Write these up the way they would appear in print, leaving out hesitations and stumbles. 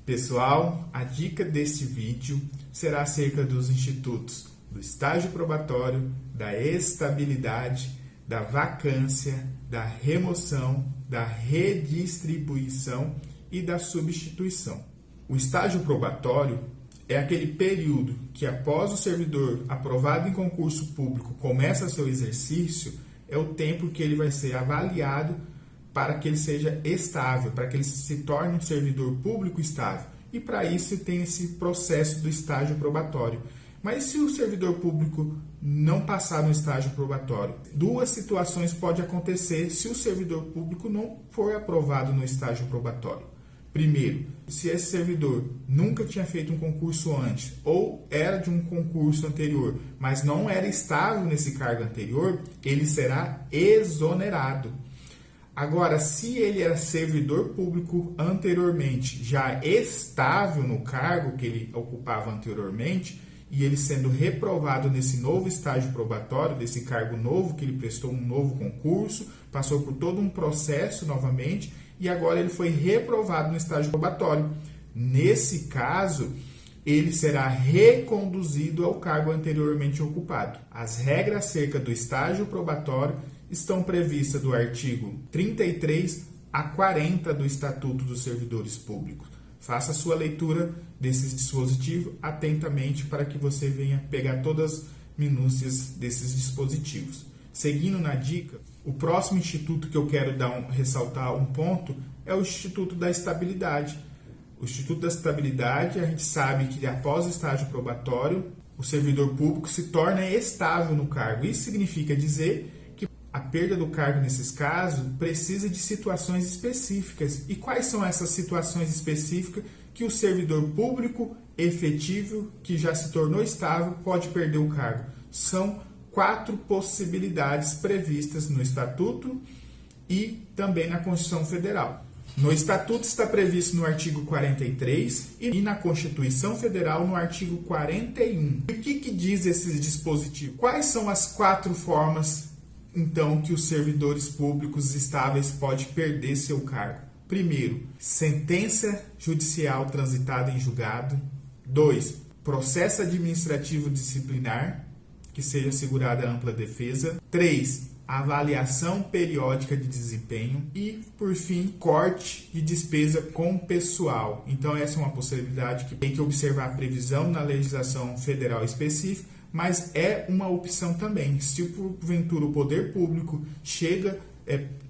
Pessoal, a dica deste vídeo será acerca dos institutos do estágio probatório, da estabilidade, da vacância, da remoção, da redistribuição e da substituição. O estágio probatório é aquele período que, após o servidor aprovado em concurso público começa seu exercício, é o tempo que ele vai ser avaliado para que ele seja estável, para que ele se torne um servidor público estável. E para isso tem esse processo do estágio probatório. Mas se o servidor público não passar no estágio probatório, duas situações podem acontecer se o servidor público não for aprovado no estágio probatório. Primeiro, se esse servidor nunca tinha feito um concurso antes ou era de um concurso anterior, mas não era estável nesse cargo anterior, ele será exonerado. Agora, se ele era servidor público anteriormente, já estável no cargo que ele ocupava anteriormente, e ele sendo reprovado nesse novo estágio probatório, desse cargo novo que ele prestou um novo concurso, passou por todo um processo novamente, e agora ele foi reprovado no estágio probatório. Nesse caso, ele será reconduzido ao cargo anteriormente ocupado. As regras acerca do estágio probatório estão previstas do artigo 33 a 40 do Estatuto dos Servidores Públicos. Faça a sua leitura desse dispositivo atentamente para que você venha pegar todas as minúcias desses dispositivos. Seguindo na dica, o próximo instituto que eu quero ressaltar um ponto é o Instituto da Estabilidade. O Instituto da Estabilidade, a gente sabe que após o estágio probatório, o servidor público se torna estável no cargo. Isso significa dizer que a perda do cargo nesses casos precisa de situações específicas. E quais são essas situações específicas que o servidor público efetivo, que já se tornou estável, pode perder o cargo? São 4 possibilidades previstas no Estatuto e também na Constituição Federal. No Estatuto está previsto no artigo 43 e na Constituição Federal no artigo 41. E o que diz esse dispositivo? Quais são as 4 formas, então, que os servidores públicos estáveis podem perder seu cargo? Primeiro, sentença judicial transitada em julgado. 2, processo administrativo disciplinar, que seja assegurada ampla defesa. 3, avaliação periódica de desempenho. E, por fim, corte de despesa com pessoal. Então, essa é uma possibilidade que tem que observar a previsão na legislação federal específica, mas é uma opção também. Se, porventura, o poder público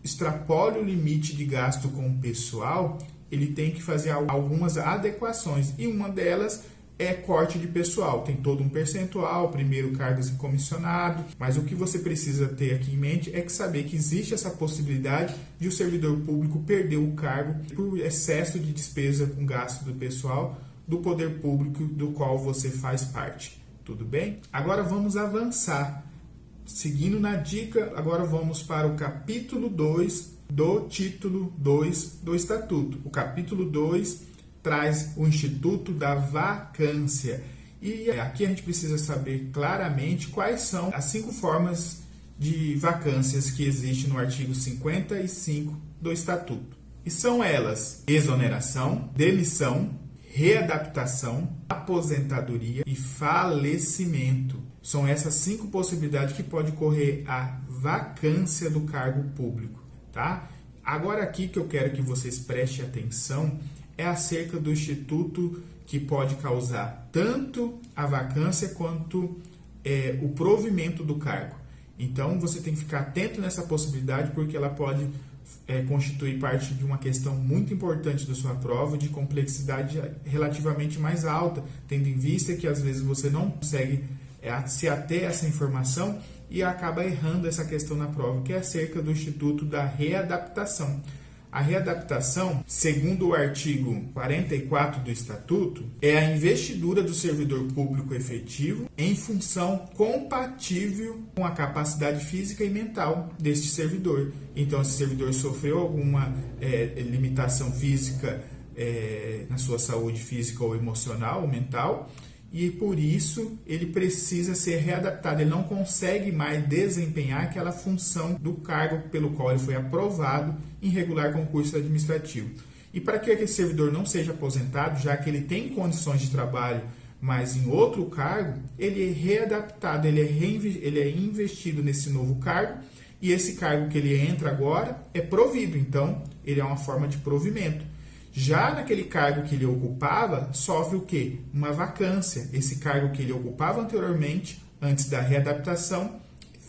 extrapola o limite de gasto com o pessoal, ele tem que fazer algumas adequações. E uma delas é corte de pessoal. Tem todo um percentual, primeiro cargos e comissionado, mas o que você precisa ter aqui em mente é que saber que existe essa possibilidade de o servidor público perder o cargo por excesso de despesa com gasto do pessoal do poder público do qual você faz parte. Tudo bem? Agora vamos avançar. Seguindo na dica, agora vamos para o capítulo 2 do título 2 do Estatuto. O capítulo 2 traz o Instituto da Vacância. E aqui a gente precisa saber claramente quais são as 5 formas de vacâncias que existem no artigo 55 do Estatuto. E são elas: exoneração, demissão, readaptação, aposentadoria e falecimento. São essas 5 possibilidades que pode ocorrer a vacância do cargo público, tá? Agora aqui que eu quero que vocês prestem atenção é acerca do instituto que pode causar tanto a vacância quanto o provimento do cargo. Então, você tem que ficar atento nessa possibilidade, porque ela pode constituir parte de uma questão muito importante da sua prova, de complexidade relativamente mais alta, tendo em vista que às vezes você não consegue se ater a essa informação e acaba errando essa questão na prova, que é acerca do Instituto da Readaptação. A readaptação, segundo o artigo 44 do Estatuto, é a investidura do servidor público efetivo em função compatível com a capacidade física e mental deste servidor. Então, se o servidor sofreu alguma limitação física na sua saúde física ou emocional ou mental, e por isso ele precisa ser readaptado. Ele não consegue mais desempenhar aquela função do cargo pelo qual ele foi aprovado em regular concurso administrativo. E para que aquele servidor não seja aposentado, já que ele tem condições de trabalho, mas em outro cargo, ele é readaptado, ele é investido nesse novo cargo, e esse cargo que ele entra agora é provido, então ele é uma forma de provimento. Já naquele cargo que ele ocupava, sofre o quê? Uma vacância. Esse cargo que ele ocupava anteriormente, antes da readaptação,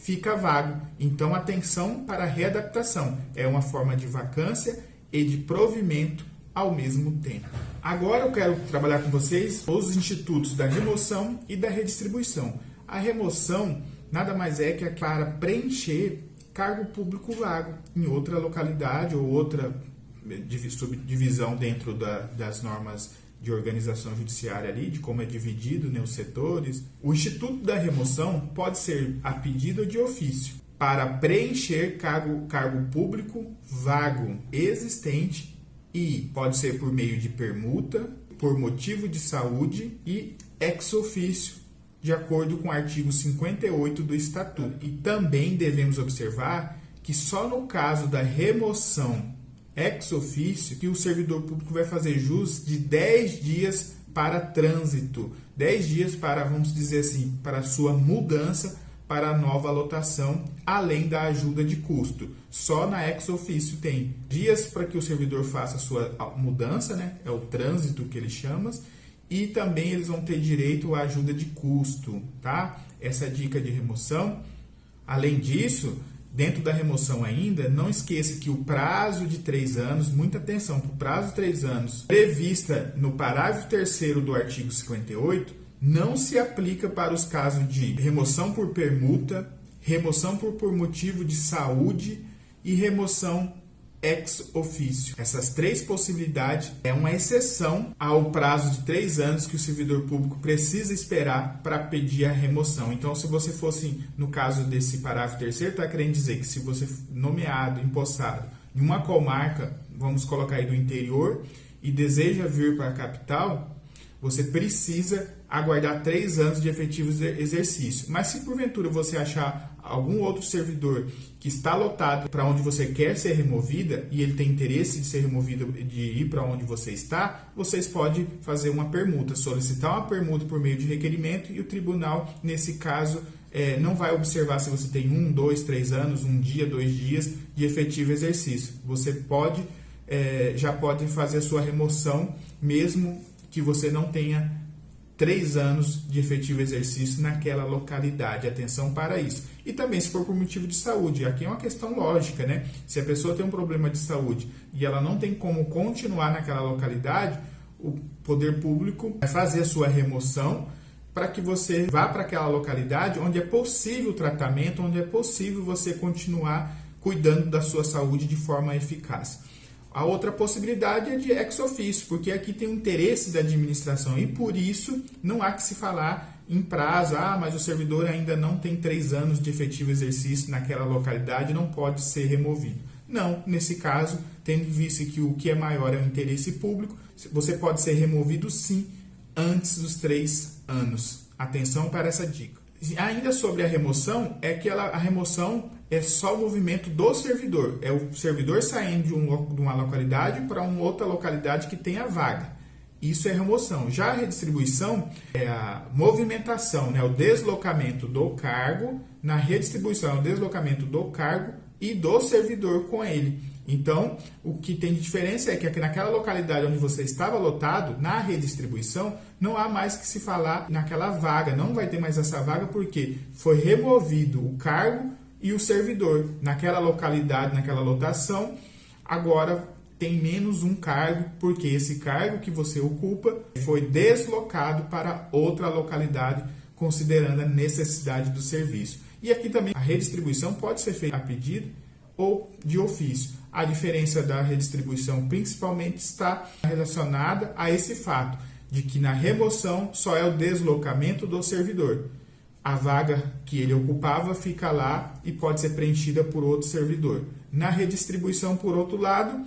fica vago. Então, atenção para a readaptação. É uma forma de vacância e de provimento ao mesmo tempo. Agora eu quero trabalhar com vocês os institutos da remoção e da redistribuição. A remoção nada mais é que para preencher cargo público vago em outra localidade ou outra subdivisão dentro das normas de organização judiciária ali, de como é dividido, né, os setores. O instituto da remoção pode ser a pedido ou de ofício para preencher cargo público vago existente e pode ser por meio de permuta, por motivo de saúde e ex ofício, de acordo com o artigo 58 do Estatuto. E também devemos observar que só no caso da remoção ex ofício que o servidor público vai fazer jus de 10 dias para trânsito, 10 dias para, vamos dizer assim, para a sua mudança para a nova lotação, além da ajuda de custo. Só na ex ofício tem dias para que o servidor faça a sua mudança, né? É o trânsito que eles chamam, e também eles vão ter direito à ajuda de custo, tá? Essa dica de remoção. Além disso, dentro da remoção ainda, não esqueça que o prazo de 3 anos, muita atenção, para o prazo de 3 anos, prevista no parágrafo 3º do artigo 58, não se aplica para os casos de remoção por permuta, remoção por motivo de saúde e remoção ex ofício. Essas 3 possibilidades é uma exceção ao prazo de 3 anos que o servidor público precisa esperar para pedir a remoção. Então, se você fosse, no caso desse parágrafo 3º, está querendo dizer que se você nomeado, empossado em uma comarca, vamos colocar aí do interior, e deseja vir para a capital, você precisa aguardar 3 anos de efetivo exercício. Mas se porventura você achar algum outro servidor que está lotado para onde você quer ser removida e ele tem interesse de ser removido, de ir para onde você está, vocês podem fazer uma permuta, solicitar uma permuta por meio de requerimento, e o tribunal, nesse caso, não vai observar se você tem 1, 2, 3 anos, 1 dia, 2 dias de efetivo exercício. Você já pode fazer a sua remoção, mesmo que você não tenha 3 anos de efetivo exercício naquela localidade. Atenção para isso. E também, se for por motivo de saúde, aqui é uma questão lógica, né? Se a pessoa tem um problema de saúde e ela não tem como continuar naquela localidade, o poder público vai fazer a sua remoção para que você vá para aquela localidade onde é possível o tratamento, onde é possível você continuar cuidando da sua saúde de forma eficaz. A outra possibilidade é de ex ofício, porque aqui tem um interesse da administração e por isso não há que se falar em prazo, mas o servidor ainda não tem 3 anos de efetivo exercício naquela localidade, não pode ser removido. Não, nesse caso, tendo visto que o que é maior é o interesse público, você pode ser removido sim antes dos 3 anos. Atenção para essa dica. Ainda sobre a remoção, é que a remoção é só o movimento do servidor. É o servidor saindo de uma localidade para uma outra localidade que tenha vaga. Isso é remoção. Já a redistribuição é a movimentação, né? O deslocamento do cargo. Na redistribuição é o deslocamento do cargo e do servidor com ele. Então, o que tem de diferença é que naquela localidade onde você estava lotado, na redistribuição, não há mais que se falar naquela vaga. Não vai ter mais essa vaga porque foi removido o cargo e o servidor. Naquela localidade, naquela lotação, agora tem menos um cargo, porque esse cargo que você ocupa foi deslocado para outra localidade, considerando a necessidade do serviço. E aqui também a redistribuição pode ser feita a pedido ou de ofício. A diferença da redistribuição principalmente está relacionada a esse fato, de que na remoção só é o deslocamento do servidor. A vaga que ele ocupava fica lá e pode ser preenchida por outro servidor. Na redistribuição, por outro lado,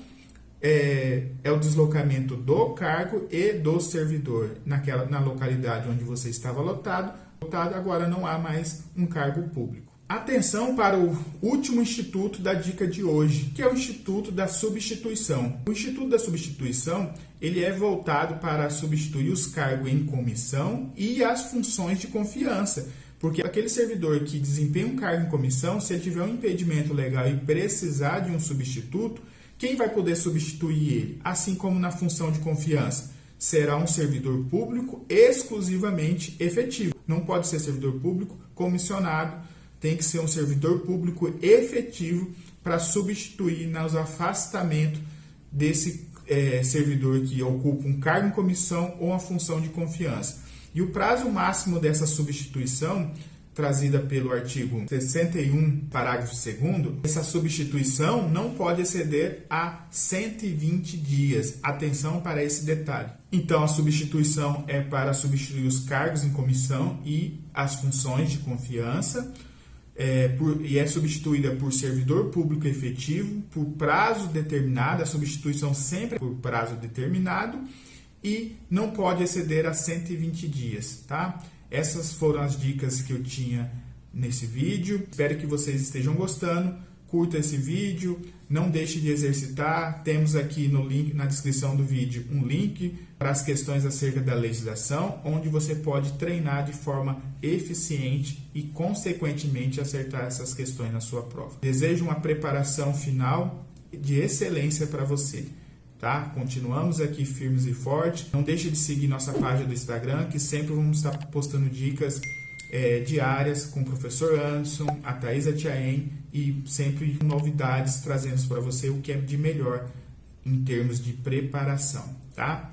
é o deslocamento do cargo e do servidor. Na localidade onde você estava lotado, agora não há mais um cargo público. Atenção para o último instituto da dica de hoje, que é o Instituto da Substituição. O Instituto da Substituição, ele é voltado para substituir os cargos em comissão e as funções de confiança. Porque aquele servidor que desempenha um cargo em comissão, se ele tiver um impedimento legal e precisar de um substituto, quem vai poder substituir ele? Assim como na função de confiança, será um servidor público exclusivamente efetivo. Não pode ser servidor público comissionado, tem que ser um servidor público efetivo para substituir nos afastamentos desse servidor que ocupa um cargo em comissão ou uma função de confiança. E o prazo máximo dessa substituição, trazida pelo artigo 61, parágrafo 2º, essa substituição não pode exceder a 120 dias. Atenção para esse detalhe. Então, a substituição é para substituir os cargos em comissão e as funções de confiança, e é substituída por servidor público efetivo por prazo determinado, a substituição sempre é por prazo determinado, e não pode exceder a 120 dias, tá? Essas foram as dicas que eu tinha nesse vídeo. Espero que vocês estejam gostando. Curta esse vídeo, não deixe de exercitar. Temos aqui no link, na descrição do vídeo, um link para as questões acerca da legislação, onde você pode treinar de forma eficiente e, consequentemente, acertar essas questões na sua prova. Desejo uma preparação final de excelência para você. Tá? Continuamos aqui firmes e fortes. Não deixe de seguir nossa página do Instagram, que sempre vamos estar postando dicas diárias com o professor Anderson, a Thaisa Tiaen, e sempre novidades trazendo para você o que é de melhor em termos de preparação. Tá?